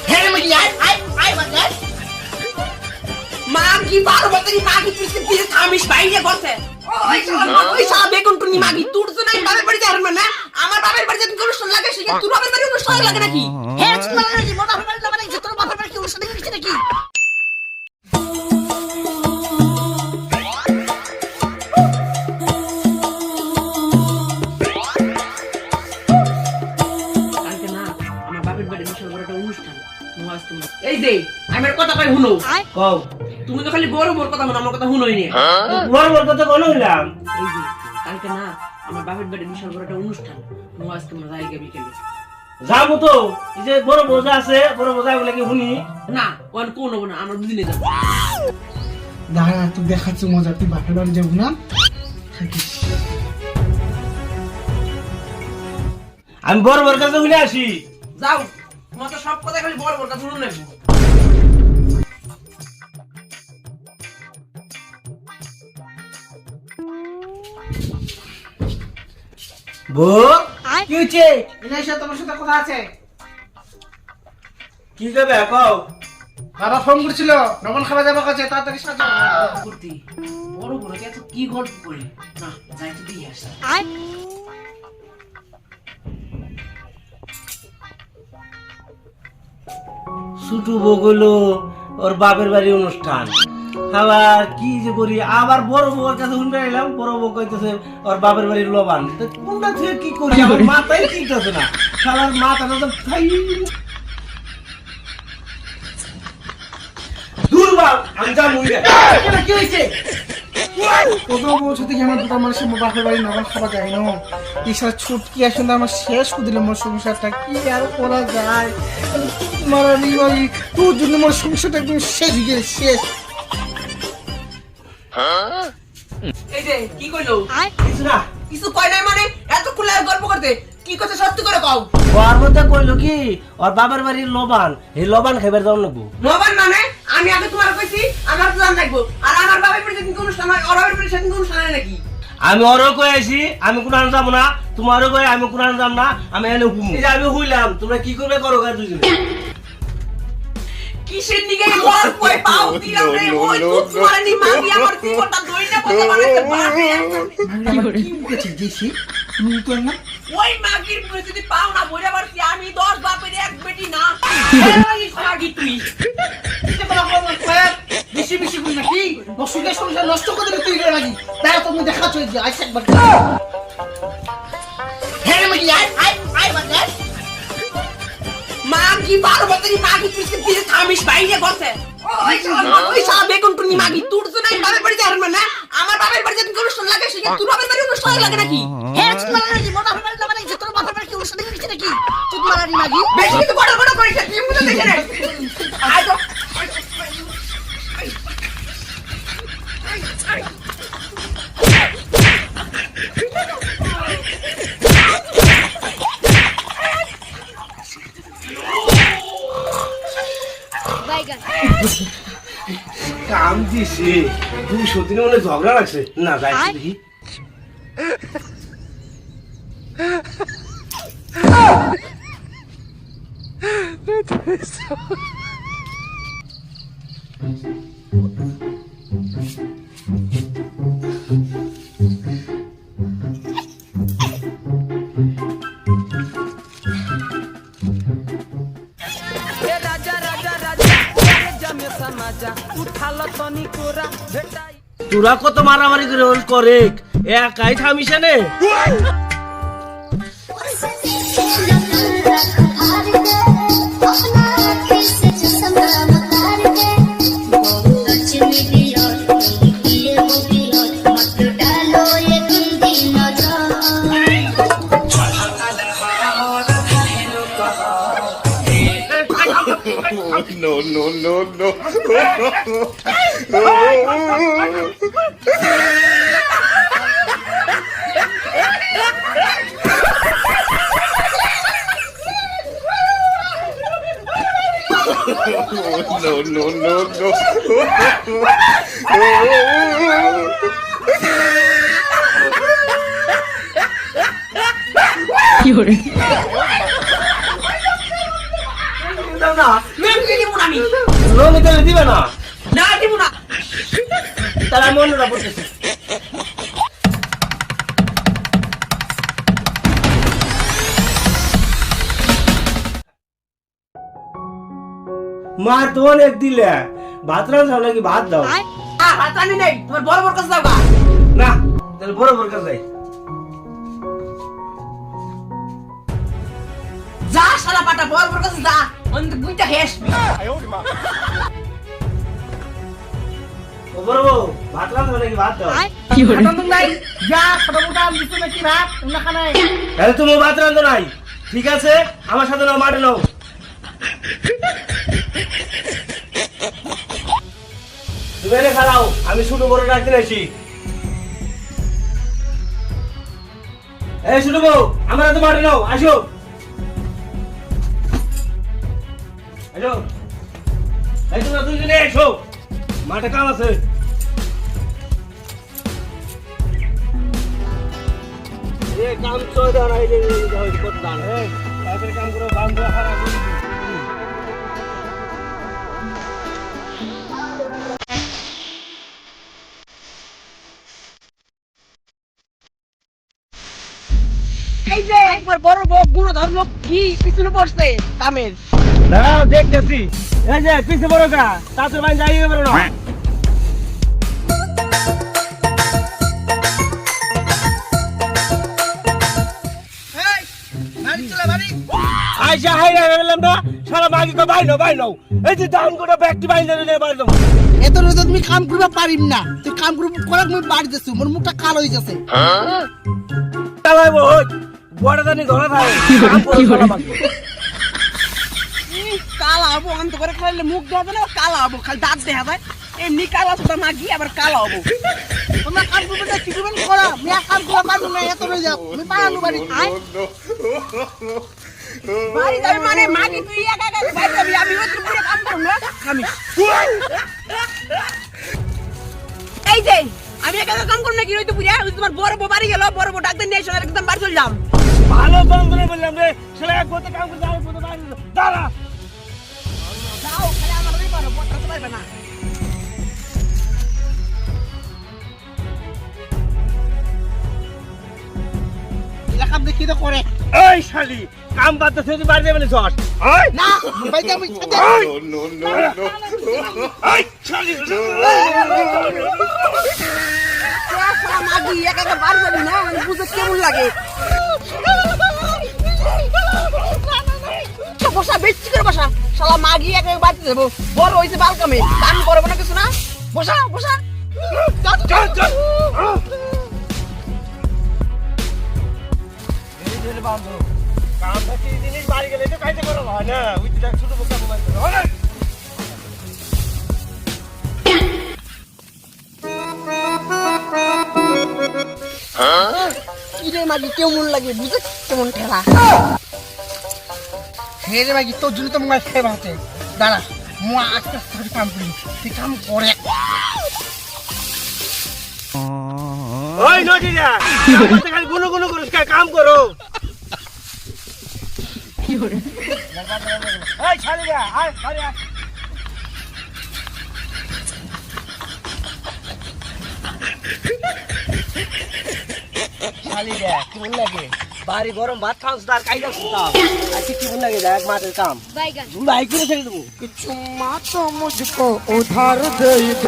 হ্যাঁ মাগি আয় বাজার মাগি বারো বছর মাগি তুই দিয়ে থামিস বাইরে করছে ওই সব বেগুন টুনি মাগি তোর তো নাই বাবার বাড়ি যাবেন না আমার বাবার বাড়ি যেন কোনো অনুষ্ঠান লাগে সেটা তোর বাবার বাড়ি অনুষ্ঠান লাগে নাকি হ্যাঁ চল নাকি মোটা বাবার বাড়ি মানে তোর বাবার বাড়ি অনুষ্ঠান লাগে নাকি এই যে আমার কথা কই শুনো কও তুমি তো খালি বড় বড় কথা শুনো আমার কথা শুনোই নি বড় বড় কথা কোন হইলাম এই যে কালকে না আমার বাপের বাড়ি বিশাল বড় একটা অনুষ্ঠান নো আজ তোমরা যাইগে বিকেলে যাবো তো এই যে বড় বোঝা আছে বড় বোঝা গুলো কি শুনি না কোন কোন হবো না আমরা দুদিনে যাব দাঁড়া তুই দেখাচ্ছ মজা তুই বাপের বাড়ি যাবো না আমি বড় বড় কাছে শুনে আসি যাও তোমার তো সব কথা খালি বড় বড় কথা শুনো নেব বউ কি হচ্ছে এনার সাথে তোমার সাথে কথা আছে কি যাবে কও বাবা ফোন করছিল নবন খাওয়া যাবে কাছে তাড়াতাড়ি সাজো করতে বড় বড় এত কি গল্প করে না যাই তো দিয়ে আসি ছুটু বগলো ওর বাপের বাড়ি অনুষ্ঠান আবার কি যে করি আবার বড় বউর কাছে শুনতে এলাম বড় বউ কইতেছে ওর বাপের বাড়ির লবান তো কোনটা থেকে কি করি আমার মাথায় ঠিকঠাছে না শালার মাথাটা তো খাই দুর্বল আঞ্জা মুইরে এটা কি হইছে কত বছর থেকে আমার দুটো মানুষের বাপের বাড়ি নবন খাওয়া যায় না ইসার ছুটকি আসলে আমার শেষ করে দিল মোর সংসারটা কি আর করা যায় মারানি ভাই তোর জন্য মোর সংসারটা একদম শেষ হয়ে গেছে শেষ এই যে কি কইলো কিছু না কিছু কয় নাই মানে এত খুলে গল্প করতে কি কথা সত্যি করে কও ওর মধ্যে কইলো কি ওর বাবার বাড়ির লবান এই লবান খাইবার যাও নাকবো মোবাইল মানে আমি আগে তোমার কইছি আমার তো জান লাগবো আর আমার বাবার বাড়িতে কিন্তু অনুষ্ঠান হয় ওর বাবার বাড়িতে কিন্তু অনুষ্ঠান হয় নাকি আমি ওরও কই আইছি আমি কোন আন যাব না তোমারও কই আমি কোন আন যাব না আমি এনে হুমু এই যে আমি হইলাম তোমরা কি করবে করো গা দুজনে কিসের নিগে বল কই পাও দিলাম রে ওই তুই মারানি মাগি আমার জীবনটা দইনা কথা বানাইতে পারবে কি করে কি করছিস দিছি তুমি তো না ওই মাগির পরিস্থিতি পাও না বইরা পারছি আমি 10 বাপের এক বেটি না এই মাগি তুই এটা বলা বলা কয় বেশি বেশি কই নাকি বসুকে সংসার নষ্ট করে দিলে তুই রে লাগি তাই তুমি দেখাচ্ছ যে আইস একবার হ্যাঁ মাগি আয় বাজার মাগি বারো বছর মাগি তুই দিয়ে থামিস বাইরে করছে ওই সব বেগুন টুনি মাগি তোর তো নাই বাবার বাড়ি যাবেন না আমার বাবার বাড়ি যেন কোনো অনুষ্ঠান লাগে সেটা তোর বাবার বাড়ি অনুষ্ঠান লাগে নাকি হ্যাঁ চল নাকি মোটা বাবার বাড়ি মানে তোর বাবার বাড়ি অনুষ্ঠান লাগে নাকি তুই মারানি মাগি বেশি কিছু বড় বড় করিস তুই মুখে দেখে রে আয় তো কাম দিছে 200 দিনে মনে ঝগড়া লাগছে না যাই দেখি তোরা কত মারামারি করে একাই থামিস নে No. কি করে দাও না লুঙ্গি দিব না আমি লঙ্গি তাহলে দিবে না না দিব না তাহলে আমি অন্যটা পড়তেছি মার তো অনেক দিলে ভাত রান্নাও নাকি ভাত দাও হাত আনি নাই তোমার বড় বড় কাছে যাও গা। না তাহলে বড় বড় কাজ যাই যা শালা পাটা বড় বড় কাছে যা অন্ত বুইটা হেস ও বড় বউ ভাত রান্নাও নাকি ভাত দাও খাটানো নাই যা খাটানোটা আমি দিতে নাকি রাখ না খানায় তাহলে তুমি ভাত রান্ধো নাই ঠিক আছে আমার সাথে নাও মাঠে নাও তুমি এনে খালাও আমি ছোট বড় রাখতে আসি এই ছোট বউ আমার হাতে মাঠে নাও আসো আসো এই তোমরা দুজনে এসো মাঠে কাম আছে কাম চলে দেওয়া নাই করতে দান তাদের কাম করে বান্ধব হারা এই যে একবার বড় বড় গুণ ধর্ম কি পিছনে পড়ছে কামের না দেখতেছি এই যে পিছে বড় কা তাতে ভাই যাই এবার না এই বাড়ি চলে বাড়ি আইসা হাই রে বললাম না সারা মাগি কো ভাই নাও এই যে দাম কোটা ব্যক্তি ভাই নে বাড়ি দাও এত রোজ তুমি কাম করবা পারিম না তুই কাম করব করাক মই বাড়ি দেছু মোর মুখটা কালো হই যাচ্ছে চালাই বই বড় দানি ধরা থাকে কাম করে সারা মাগি কালা হবো অন্ত করে খাইলে মুখ দেওয়া যায় না কালা হবো খালি দাঁত দেখা যায় এমনি কালা সুতা মাগি আবার কালা হবো তোমরা কাম করবে না কি করবেন করা মিয়া কাম করবা পারবো না এত রোজ আমি পারানো বাড়ি বাড়ি যাবি মানে মাগি তুই একা একা বাড়ি যাবি আমি ওই পুরো কাম করব না আমি এই যে আমি একা একা কাম করব না কি রইতো পুরা ওই তোমার বড় বউ বাড়ি গেল বড় বউ ডাকতে নিয়ে এসে একদম বাড়ি চলে যাম ভালো বন্ধুরে বললাম রে শালা এক গতে কাম করে যাও গতে বাড়ি দাঁড়া যাও খালি আমার ওই পারো বড় পারবে না এলাকাম দেখি তো করে এই শালি কাম বাদ দে তুই বাড়ি যাবে না চল ওই না ভাই আমি ছাদে এই শালি মাগি একা একা বাড়ি যাবি না আমি বুঝতে কেমন লাগে বসা বেশি করে বসা শালা মাগি একা একা বাড়িতে যাবো বড় হয়েছে বালকামে কাম করবো না কিছু না বসা বসা চল চল এই যে বান্ধব কাম থাকি জিনিস বাড়ি গেলে তো খাইতে করো হয় না ওই তো দেখ ছোট বোকা মোবাইল করে হয় না কি রে মাগি কেমন লাগে বুঝে কেমন ঠেলা হে রে ভাই তোর জন্য তো মনে হয় খেয়ে বাঁচে দাঁড়া মু আস্তে আস্তে কাম করি তুই কাম করে ওই নটি যা তুই খালি গুনো গুনো করিস কাম করো কি হরে এই ছাড়ি যা আয় ছাড়ি আয় ছাড়ি যা কেমন লাগে বাড়ি গরম ভাত খাওস তার কাইদা সুতাম আজকে কেমন লাগে দেখ মাঠের কাম ভাই করে ছেড়ে দেবো কিছু মা তো মুঝকো উধার দে